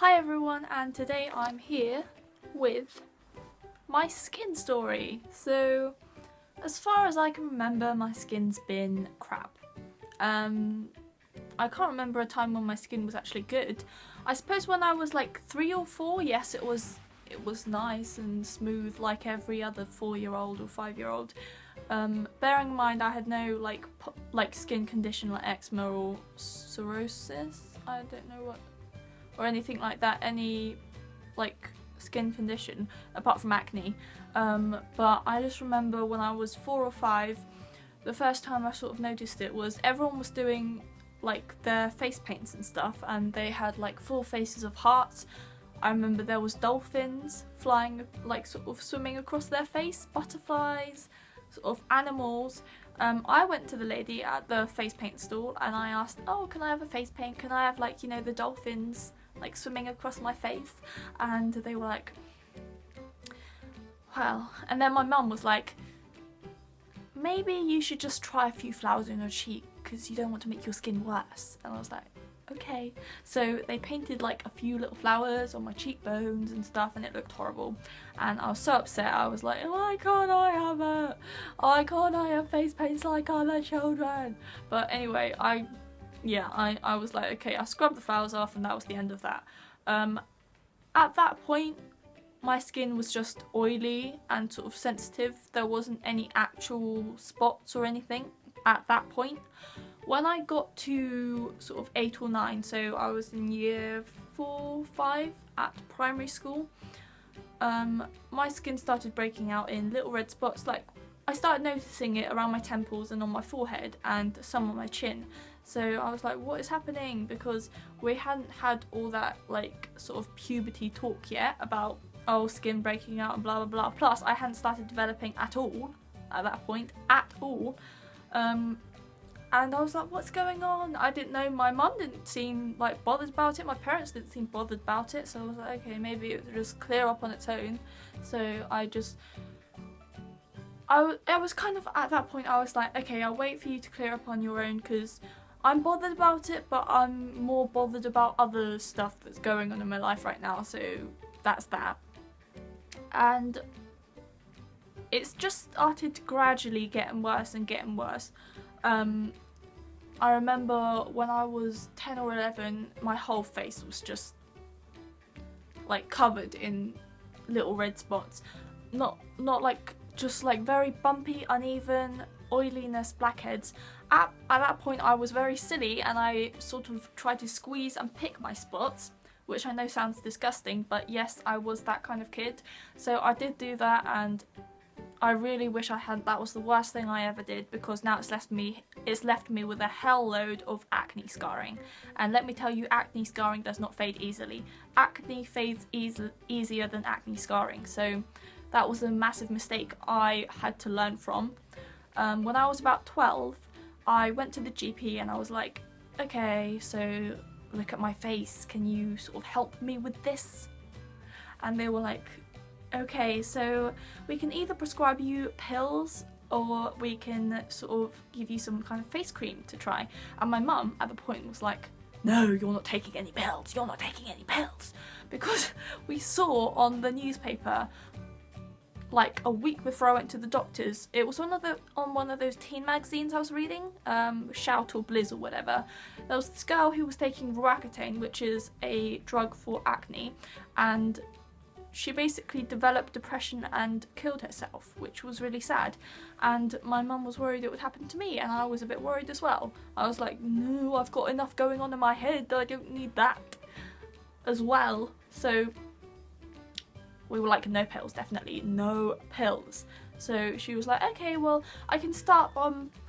Hi everyone, and today I'm here with my skin story. So, as far as I can remember, my skin's been crap. I can't remember a time when my skin was actually good. I suppose when I was like 3 or 4, yes, it was nice and smooth like every other 4-year-old or 5-year-old. Bearing in mind I had no like skin condition like eczema or psoriasis. I don't know what, or anything like that, any like skin condition apart from acne. But I just remember when I was 4 or 5, the first time I sort of noticed it was everyone was doing like their face paints and stuff, and they had like full faces of hearts. I remember there was dolphins flying, like sort of swimming across their face, butterflies, sort of animals. I went to the lady at the face paint stall and I asked, oh, can I have a face paint? Can I have like, you know, the dolphins like swimming across my face? And they were like, well, and then my mum was like, maybe you should just try a few flowers on your cheek because you don't want to make your skin worse. And I was like, okay. So they painted like a few little flowers on my cheekbones and stuff, and it looked horrible. And I was so upset. I was like, why can't I have it? Why can't I have face paints like other children? But anyway, I was like, okay, I scrubbed the flowers off and that was the end of that. At that point, my skin was just oily and sort of sensitive. There wasn't any actual spots or anything at that point. When I got to sort of 8 or 9, so I was in year 4, 5 at primary school, my skin started breaking out in little red spots. Like, I started noticing it around my temples and on my forehead and some on my chin. So I was like, what is happening? Because we hadn't had all that like sort of puberty talk yet about, oh, skin breaking out and blah blah blah. Plus I hadn't started developing at all at that point, at all. And I was like, what's going on? I didn't know. My mum didn't seem like bothered about it. My parents didn't seem bothered about it. So I was like, okay, maybe it would just clear up on its own. So I was kind of, at that point I was like, okay, I'll wait for you to clear up on your own because I'm bothered about it, but I'm more bothered about other stuff that's going on in my life right now. So that's that. And it's just started gradually getting worse and getting worse. I remember when I was 10 or 11, my whole face was just like covered in little red spots. Not like, just like very bumpy, uneven, oiliness, blackheads. At that point I was very silly and I sort of tried to squeeze and pick my spots, which I know sounds disgusting, but yes, I was that kind of kid. So I did do that, and I really wish I hadn't. That was the worst thing I ever did, because now it's left me with a hell load of acne scarring. And let me tell you, acne scarring does not fade easily. Acne fades easier than acne scarring. So that was a massive mistake I had to learn from. When I was about 12, I went to the GP and I was like, okay, so look at my face. Can you sort of help me with this? And they were like, okay, so we can either prescribe you pills or we can sort of give you some kind of face cream to try. And my mum at the point was like, no, you're not taking any pills, you're not taking any pills. Because we saw on the newspaper, like a week before I went to the doctor's, it was on one of those teen magazines I was reading, Shout or Blizz or whatever. There was this girl who was taking Roaccutane, which is a drug for acne, and she basically developed depression and killed herself, which was really sad. And my mum was worried it would happen to me, and I was a bit worried as well. I was like, no, I've got enough going on in my head, I don't need that as well. So we were like, no pills, definitely no pills. So she was like, okay, well, I can start,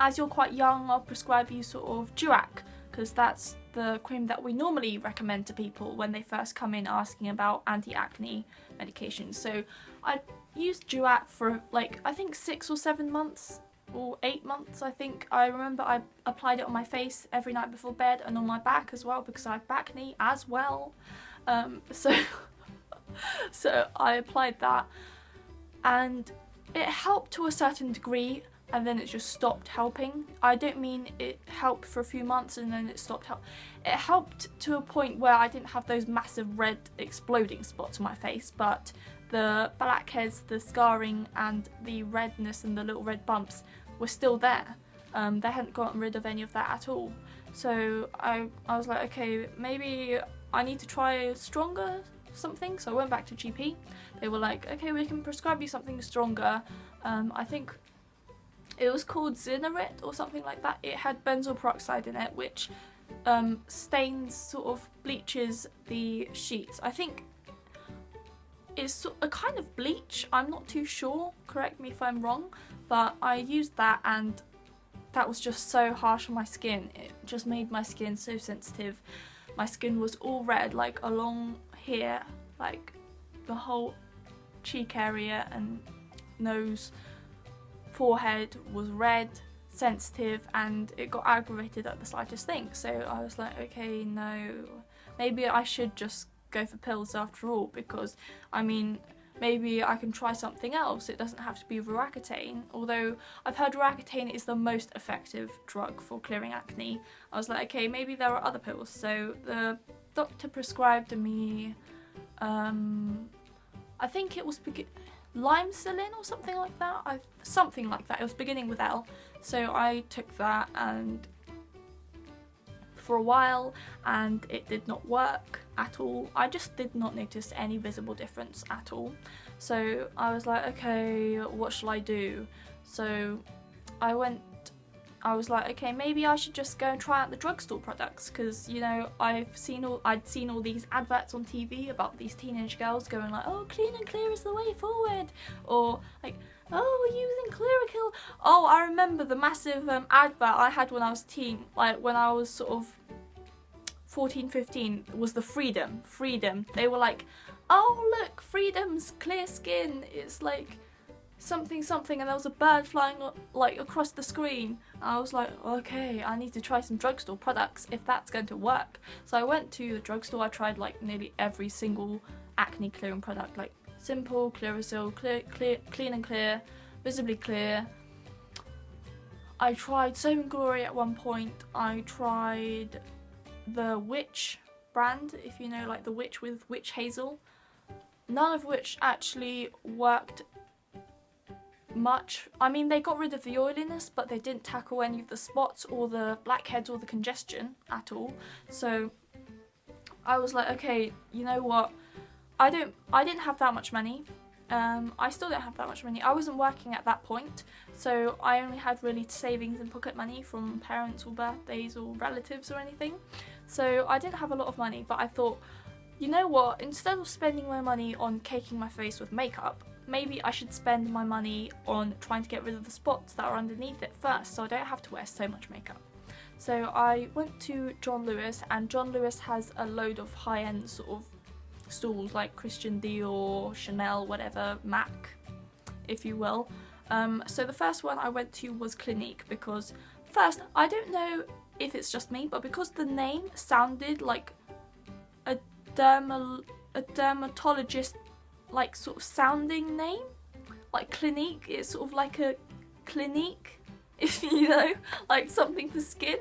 as you're quite young, I'll prescribe you sort of Duac, because that's the cream that we normally recommend to people when they first come in asking about anti-acne medications. So I used Duac for like, I think 6 or 7 months, or 8 months, I think. I remember I applied it on my face every night before bed and on my back as well, because I have back knee as well. So I applied that, and it helped to a certain degree, and then it just stopped helping. I don't mean it helped for a few months and then it stopped helping. It helped to a point where I didn't have those massive red exploding spots on my face, but the blackheads, the scarring and the redness and the little red bumps were still there. They hadn't gotten rid of any of that at all. So I was like, okay, maybe I need to try stronger something. So I went back to GP. They were like, okay, we can prescribe you something stronger. I think it was called Zinarit or something like that. It had benzoyl peroxide in it, which stains, sort of bleaches the sheets. I think it's a kind of bleach. I'm not too sure. Correct me if I'm wrong. But I used that and that was just so harsh on my skin. It just made my skin so sensitive. My skin was all red, like along here, like the whole cheek area and nose, forehead was red, sensitive, and it got aggravated at the slightest thing. So I was like, okay, no, maybe I should just go for pills after all, because I mean, maybe I can try something else. It doesn't have to be Roaccutane, although I've heard Roaccutane is the most effective drug for clearing acne. I was like, okay, maybe there are other pills. So the doctor prescribed me, I think it was Limecillin or something like that. Something like that. It was beginning with L. So I took that and for a while, and it did not work at all. I just did not notice any visible difference at all. So I was like, okay, what shall I do? So I was like, okay, maybe I should just go and try out the drugstore products, because, you know, I'd seen all these adverts on TV about these teenage girls going like, oh, clean and clear is the way forward, or like, oh, we're using Clearakill. Oh, I remember the massive advert I had when I was a teen, like when I was sort of 14, 15, was the Freedom. They were like, oh look, Freedom's clear skin, it's like something, and there was a bird flying like across the screen. I was like, okay, I need to try some drugstore products if that's going to work. So I went to the drugstore. I tried like nearly every single acne clearing product, like Simple, Clearasil, Clean and Clear, Visibly Clear. I tried Soap and Glory at one point. I tried the Witch brand, if you know, like the Witch with Witch Hazel. None of which actually worked much. I mean, they got rid of the oiliness, but they didn't tackle any of the spots or the blackheads or the congestion at all. So I was like, okay, you know what? I didn't have that much money. I still don't have that much money. I wasn't working at that point, so I only had really savings and pocket money from parents or birthdays or relatives or anything. So I didn't have a lot of money, but I thought, you know what? Instead of spending my money on caking my face with makeup, maybe I should spend my money on trying to get rid of the spots that are underneath it first, so I don't have to wear so much makeup. So I went to John Lewis, and John Lewis has a load of high-end sort of stores like Christian Dior, Chanel, whatever, MAC, if you will. So the first one I went to was Clinique, because first, I don't know if it's just me, but because the name sounded like a dermatologist like sort of sounding name, like Clinique, it's sort of like a clinique, if you know, like something for skin.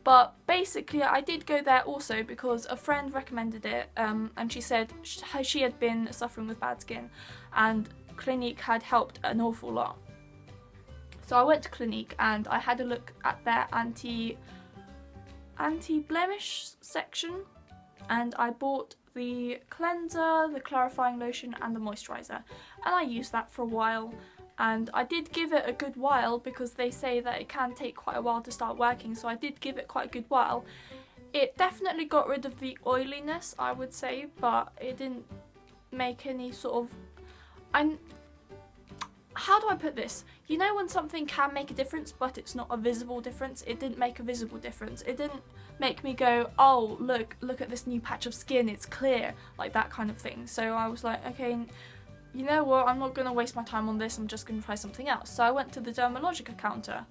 But basically I did go there also because a friend recommended it, and she said she had been suffering with bad skin and Clinique had helped an awful lot. So I went to Clinique and I had a look at their anti-blemish section, and I bought the cleanser, the clarifying lotion and the moisturiser, and I used that for a while. And I did give it a good while because they say that it can take quite a while to start working, so I did give it quite a good while. It definitely got rid of the oiliness, I would say, but it didn't make any sort of... How do I put this? You know when something can make a difference but it's not a visible difference? It didn't make a visible difference. It didn't make me go, oh, look at this new patch of skin, it's clear, like that kind of thing. So I was like, okay, you know what, I'm not going to waste my time on this, I'm just going to try something else. So I went to the Dermalogica counter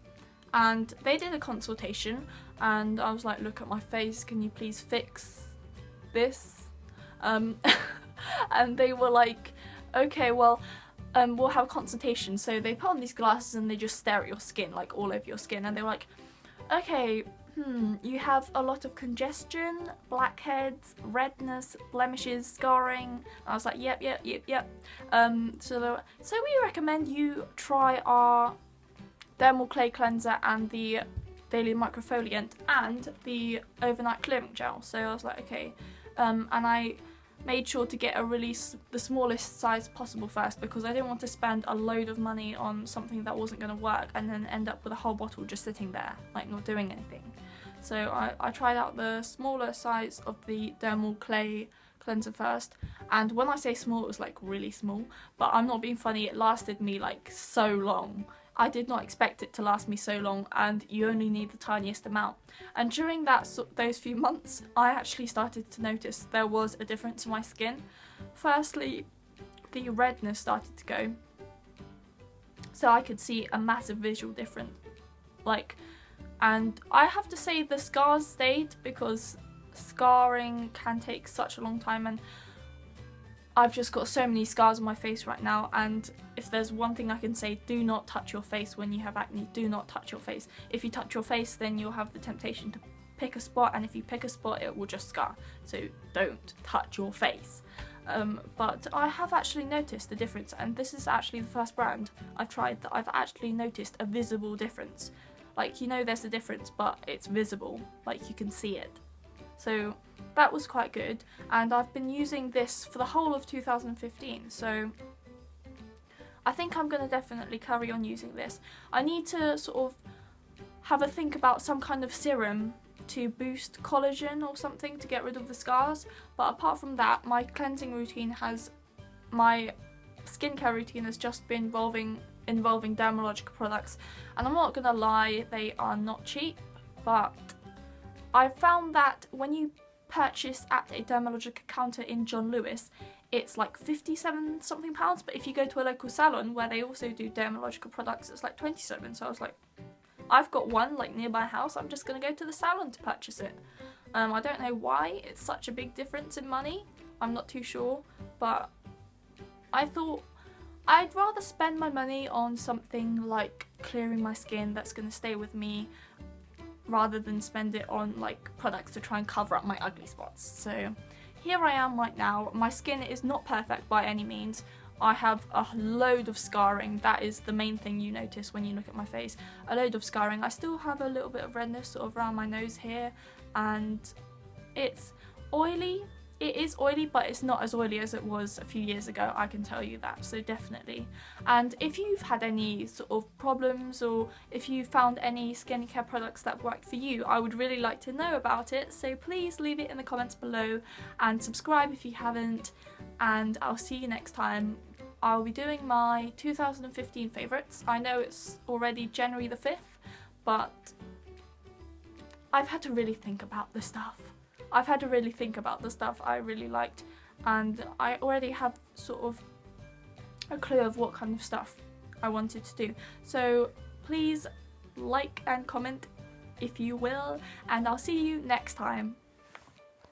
and they did a consultation, and I was like, look at my face, can you please fix this? And they were like, okay, well, we'll have a consultation. So they put on these glasses and they just stare at your skin, like all over your skin, and they were like, okay, you have a lot of congestion, blackheads, redness, blemishes, scarring. I was like, yep. So we recommend you try our dermal clay cleanser and the daily microfoliant and the overnight clearing gel. So I was like, okay, and I made sure to get the smallest size possible first, because I didn't want to spend a load of money on something that wasn't going to work and then end up with a whole bottle just sitting there, like not doing anything. So I tried out the smaller size of the dermal clay cleanser first, and when I say small, it was like really small, but I'm not being funny, it lasted me like so long. I did not expect it to last me so long, and you only need the tiniest amount. And during those few months, I actually started to notice there was a difference in my skin. Firstly, the redness started to go, so I could see a massive visual difference. And I have to say the scars stayed, because scarring can take such a long time, and I've just got so many scars on my face right now, and if there's one thing I can say, do not touch your face when you have acne. Do not touch your face. If you touch your face, then you'll have the temptation to pick a spot, and if you pick a spot, it will just scar. So don't touch your face. But I have actually noticed a difference, and this is actually the first brand I've tried that I've actually noticed a visible difference. Like, you know there's a difference, but it's visible, like you can see it. So that was quite good, and I've been using this for the whole of 2015, so I think I'm going to definitely carry on using this. I need to sort of have a think about some kind of serum to boost collagen or something to get rid of the scars, but apart from that, my skincare routine has just been involving dermatological products, and I'm not going to lie, they are not cheap, but I found that when you purchase at a dermatological counter in John Lewis, it's like 57 something pounds, but if you go to a local salon where they also do dermatological products, it's like 27. So I was like, I've got one like near my house, I'm just going to go to the salon to purchase it. I don't know why it's such a big difference in money, I'm not too sure, but I thought I'd rather spend my money on something like clearing my skin that's going to stay with me, rather than spend it on like products to try and cover up my ugly spots. So here I am right now. My skin is not perfect by any means. I have a load of scarring. That is the main thing you notice when you look at my face. A load of scarring. I still have a little bit of redness sort of around my nose here, and it's oily. It is oily, but it's not as oily as it was a few years ago, I can tell you that, so definitely. And if you've had any sort of problems, or if you found any skincare products that work for you, I would really like to know about it, so please leave it in the comments below and subscribe if you haven't, and I'll see you next time. I'll be doing my 2015 favourites. I know it's already January the 5th, but I've had to really think about this stuff. I've had to really think about the stuff I really liked, and I already have sort of a clue of what kind of stuff I wanted to do. So please like and comment if you will, and I'll see you next time.